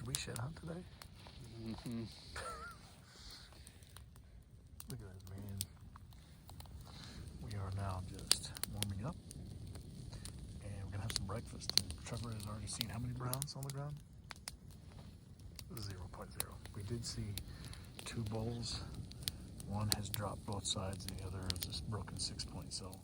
Should we shed hunt today? Mm-hmm. Look at that, man. We are now just warming up. And we're going to have some breakfast. And Trevor has already seen how many browns on the ground? 0.0. We did see 2 bowls. One has dropped both sides, and the other is just broken 6-point cell.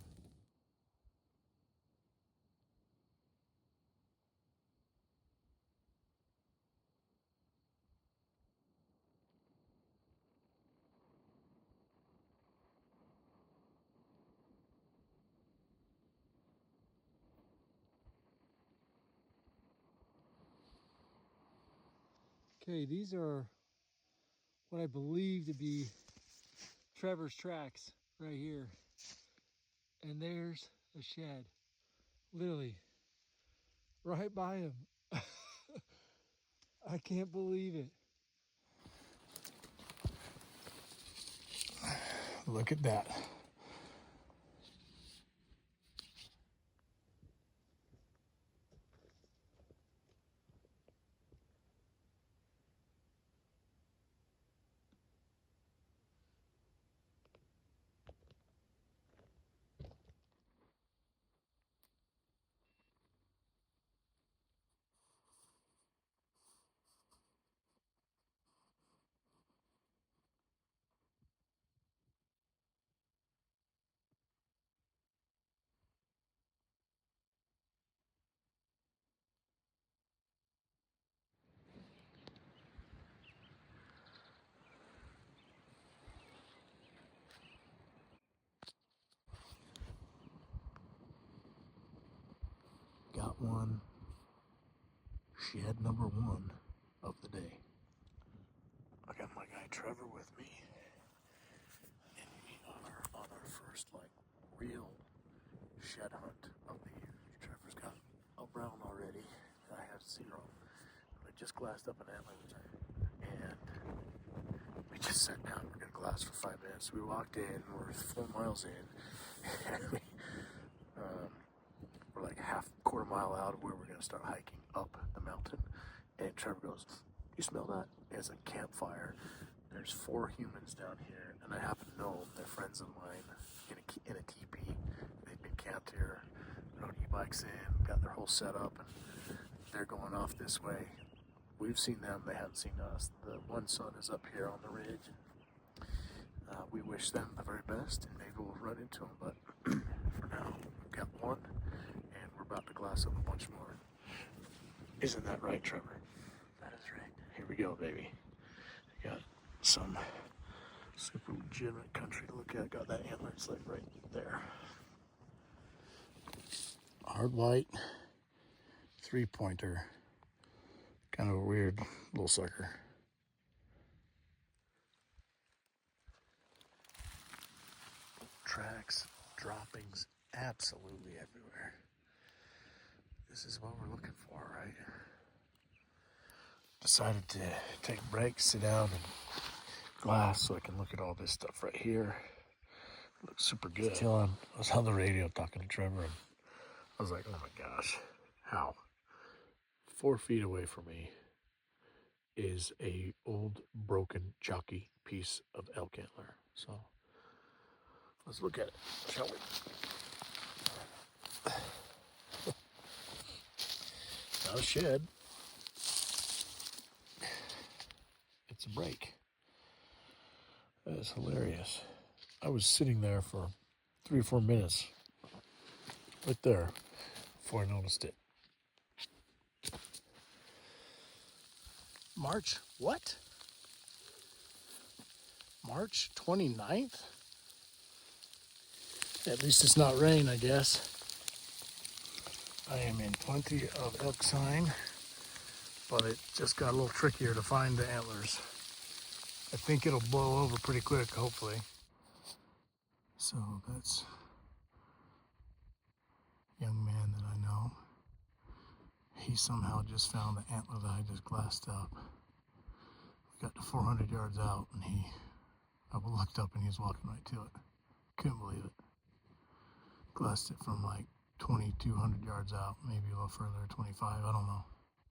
Okay, these are what I believe to be Trevor's tracks right here. And there's a shed, literally right by him. I can't believe it. Look at that. Got one. Shed number 1 of the day. I got my guy Trevor with me. And we are on our first real shed hunt of the year. Trevor's got a brown already. I have 0. I just glassed up an antler. And we just sat down. We're gonna glass for 5 minutes. We walked in. We're 4 miles in. And we're like quarter mile out of where we're gonna start hiking up the mountain. And Trevor goes, "You smell that?" And it's a campfire. There's 4 humans down here, and I happen to know them. They're friends of mine in a teepee. They've been camped here, rode e-bikes in, got their whole setup, and they're going off this way. We've seen them, they haven't seen us. The one son is up here on the ridge, and we wish them the very best, and maybe we'll run into them, but for now, we've got one, and we're about to glass up a bunch more. Isn't that right, Trevor? That is right. Here we go, baby. Got some super legitimate country to look at. Got that antler slip right there. Hard white, 3-pointer. Kind of a weird little sucker. Tracks, droppings, absolutely everywhere. This is what we're looking for, right? Decided to take a break, sit down, and glass so I can look at all this stuff right here. It looks super good. I was on the radio talking to Trevor, and I was like, oh my gosh, how? 4 feet away from me is a old broken jockey piece of elk antler. So let's look at it, shall we? Not a shed. It's a break. That is hilarious. I was sitting there for 3 or 4 minutes, right there, before I noticed it. March what? March 29th? At least it's not rain, I guess. I am in plenty of elk sign, but it just got a little trickier to find the antlers. I think it'll blow over pretty quick, hopefully. So that's a young man that I know. He somehow just found the antler that I just glassed up. We got to 400 yards out, and I looked up and he was walking right to it. Couldn't believe it. Glassed it from 2,200 yards out, maybe a little further, 25, I don't know.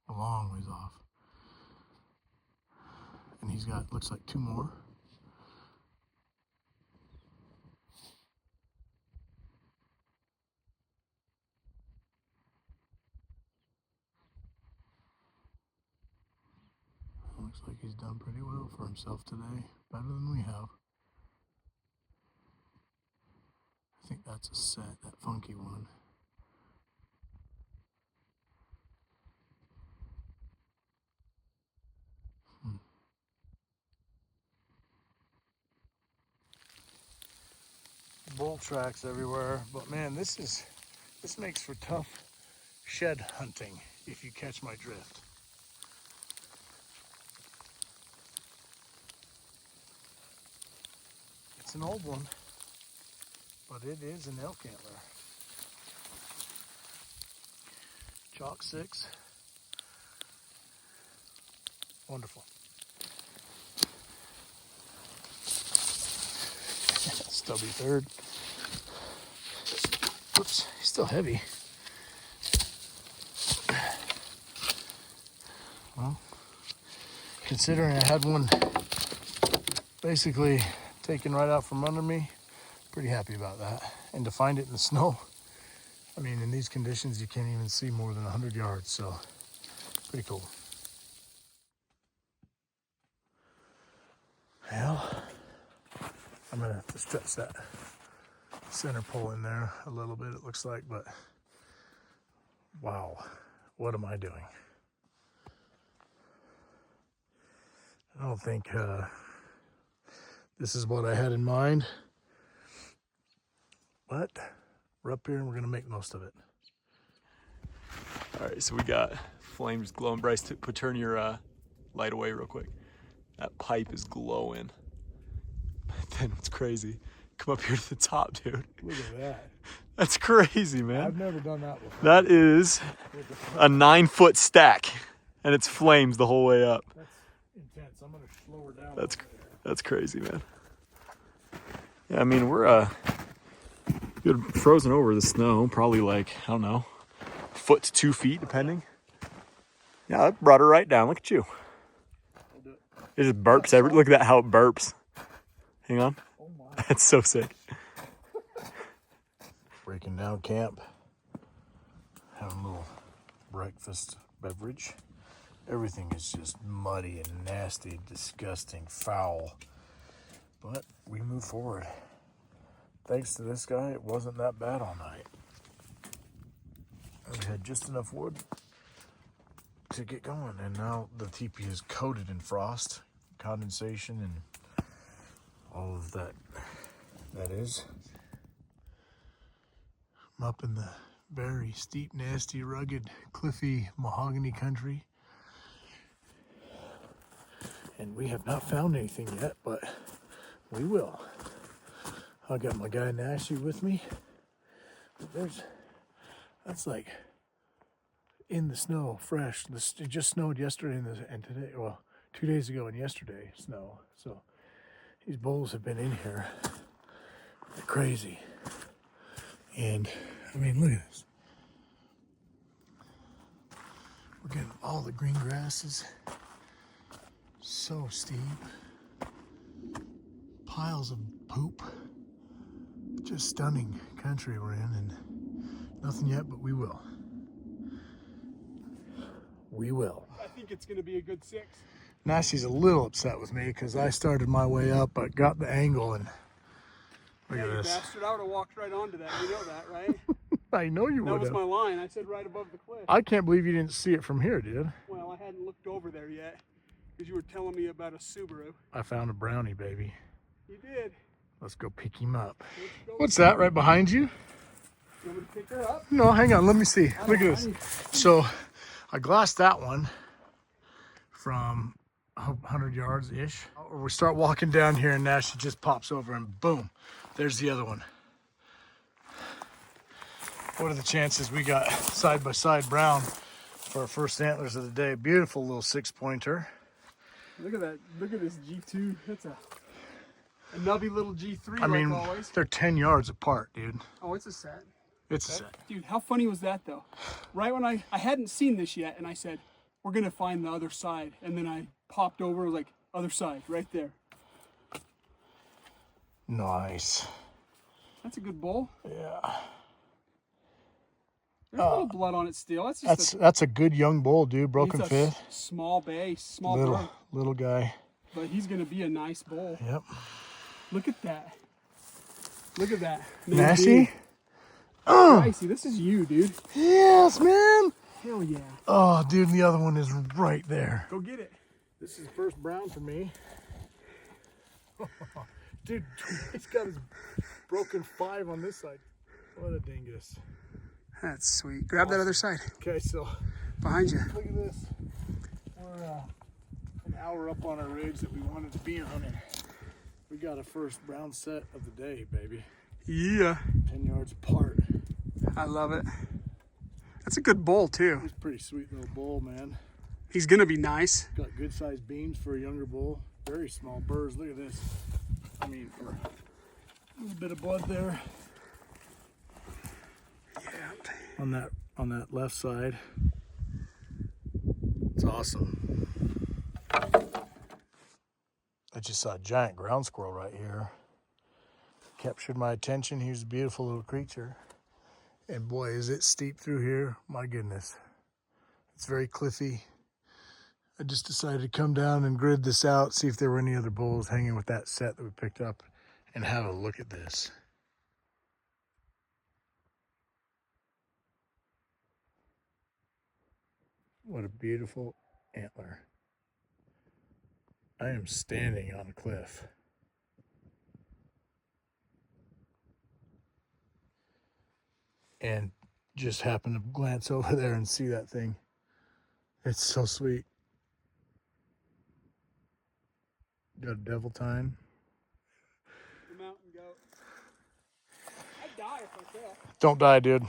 A long ways off. and he's got, looks like 2 more. Looks like he's done pretty well for himself today, better than we have. I think that's a set, that funky one. Bull tracks everywhere, but man, this makes for tough shed hunting, if you catch my drift. It's an old one, but it is an elk antler. Chalk 6. Wonderful. Stubby 3rd. Whoops, he's still heavy. Well, considering I had one basically taken right out from under me, pretty happy about that. And to find it in the snow, I mean, in these conditions, you can't even see more than 100 yards, so pretty cool. Well, I'm gonna have to stretch that center pole in there a little bit, it looks like, but wow, what am I doing? I don't think this is what I had in mind, but we're up here and we're gonna make the most of it. All right, so we got flames glowing. Bryce, turn your light away real quick. That pipe is glowing. Then what's crazy? Come up here to the top, dude. Look at that. That's crazy, man. I've never done that before. That is a 9-foot stack, and it's flames the whole way up. That's intense. I'm gonna slow her down. That's crazy, man. Yeah, I mean, we're good frozen over the snow, probably like, I don't know, 1 foot to 2 feet, depending. Yeah, that brought her right down. Look at you. It just burps. Look at that, how it burps. Hang on. Oh my. That's so sick. Breaking down camp. Having a little breakfast beverage. Everything is just muddy and nasty, disgusting, foul. But we move forward. Thanks to this guy, it wasn't that bad all night. We had just enough wood to get going, and now the teepee is coated in frost, condensation, and all of that. That is. I'm up in the very steep, nasty, rugged, cliffy mahogany country. And we have not found anything yet, but we will. I got my guy Nashy with me. That's like in the snow, fresh. It just snowed yesterday and today. Well, 2 days ago and yesterday, snow. So these bulls have been in here. They're crazy. And I mean, look at this. We're getting all the green grasses. So steep. Piles of poop. Just stunning country we're in, and nothing yet, but we will. We will. I think it's going to be a good 6. Nashy's a little upset with me because I started my way up, but got the angle, and look at You this. bastard, I would have walked right onto that. You know that, right? I know you That would was have. my line. I said right above the cliff. I can't believe you didn't see it from here, dude. Well, I hadn't looked over there yet because you were telling me about a Subaru. I found a brownie, baby. You did. Let's go pick him up. Let's go. What's that right behind you? You want me to pick her up? No, hang on. Let me see. Look at this. So I glassed that one from 100 yards-ish. We start walking down here, and Nashy just pops over, and boom, there's the other one. What are the chances we got side-by-side brown for our first antlers of the day? Beautiful little 6-pointer. Look at that. Look at this G2. That's a nubby little G3 I mean, like always. they're 10 yards apart, dude. Oh, it's a set. It's a set. Dude, how funny was that, though? Right when I hadn't seen this yet, and I said, we're going to find the other side. And then I popped over and was like, Other side, right there. Nice. That's a good bull. Yeah. There's a little blood on it still. That's just That's a good young bull, dude. Broken it's a fifth. small base, small bird. Little guy. But he's gonna be a nice bull. Yep. Look at that. Look at that. Nasty? Dicey, this is you, dude. Yes, man. Hell yeah. Oh, dude, and the other one is right there. Go get it. This is first brown for me. Dude, he's got his broken 5 on this side. What a dingus. That's sweet. Grab that other side. Okay, so Behind you. look at this. We're an hour up on our ridge that we wanted to be on, and we got a first brown set of the day, baby. Yeah. 10 yards apart. I love it. That's a good bull, too. He's a pretty sweet little bull, man. He's gonna be nice. Got good sized beams for a younger bull. Very small burrs. Look at this. I mean, a little bit of blood there. Yeah. On that left side. It's awesome. I just saw a giant ground squirrel right here. Captured my attention. He was a beautiful little creature. And boy, is it steep through here. My goodness. It's very cliffy. I just decided to come down and grid this out, see if there were any other bulls hanging with that set that we picked up, and have a look at this. What a beautiful antler. I am standing on a cliff. And just happened to glance over there and see that thing. It's so sweet. Got a devil time. The mountain goat. I'd die if I fell. Don't die, dude.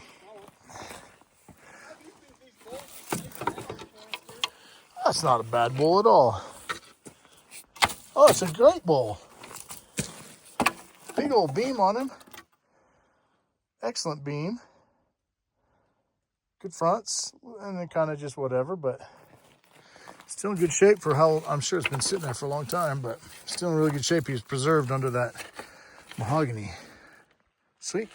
That's not a bad bull at all. Oh, it's a great bull. Big old beam on him. Excellent beam. Good fronts, and then kind of just whatever, but still in good shape for how, I'm sure it's been sitting there for a long time, but still in really good shape. He was preserved under that mahogany. Sweet.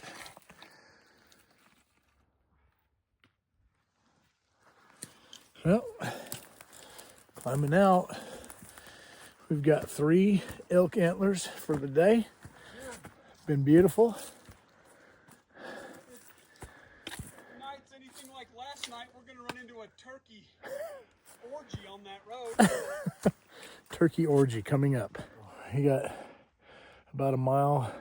Well, climbing out. We've got 3 elk antlers for the day. Been beautiful. Tonight's anything like last night, we're gonna run into a turkey orgy on that road. Turkey orgy coming up. You got about a mile,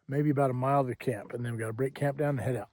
maybe about a mile to camp, and then we got to break camp down and head out.